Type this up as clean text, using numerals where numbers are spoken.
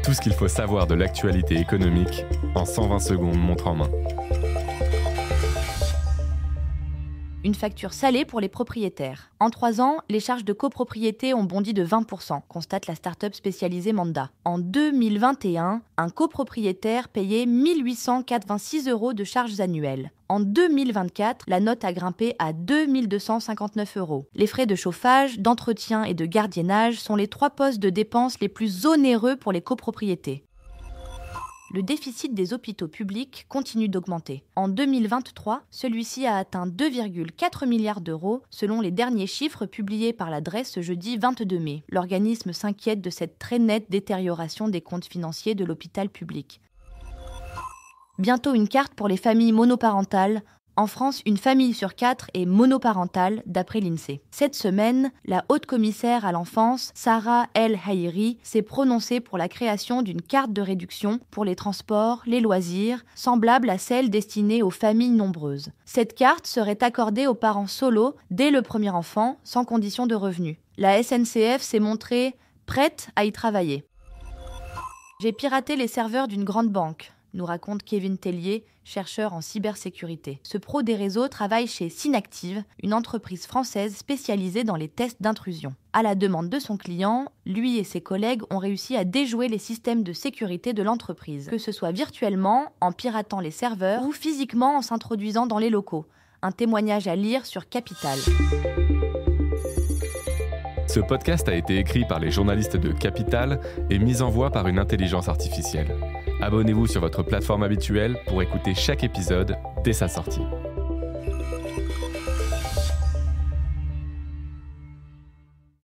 Tout ce qu'il faut savoir de l'actualité économique en 120 secondes montre en main. Une facture salée pour les propriétaires. En 3 ans, les charges de copropriété ont bondi de 20%, constate la start-up spécialisée Manda. En 2021, un copropriétaire payait 1 886 € de charges annuelles. En 2024, la note a grimpé à 2 259 €. Les frais de chauffage, d'entretien et de gardiennage sont les 3 postes de dépenses les plus onéreux pour les copropriétés. Le déficit des hôpitaux publics continue d'augmenter. En 2023, celui-ci a atteint 2,4 milliards d'euros, selon les derniers chiffres publiés par la DREES ce jeudi 22 mai. L'organisme s'inquiète de cette très nette détérioration des comptes financiers de l'hôpital public. Bientôt une carte pour les familles monoparentales. En France, une famille sur 4 est monoparentale, d'après l'INSEE. Cette semaine, la haute-commissaire à l'enfance, Sarah El Haïry, s'est prononcée pour la création d'une carte de réduction pour les transports, les loisirs, semblable à celle destinée aux familles nombreuses. Cette carte serait accordée aux parents solos dès le premier enfant, sans condition de revenu. La SNCF s'est montrée prête à y travailler. J'ai piraté les serveurs d'une grande banque, nous raconte Kevin Tellier, chercheur en cybersécurité. Ce pro des réseaux travaille chez Synactive, une entreprise française spécialisée dans les tests d'intrusion. À la demande de son client, lui et ses collègues ont réussi à déjouer les systèmes de sécurité de l'entreprise, que ce soit virtuellement, en piratant les serveurs, ou physiquement en s'introduisant dans les locaux. Un témoignage à lire sur Capital. Ce podcast a été écrit par les journalistes de Capital et mis en voix par une intelligence artificielle. Abonnez-vous sur votre plateforme habituelle pour écouter chaque épisode dès sa sortie.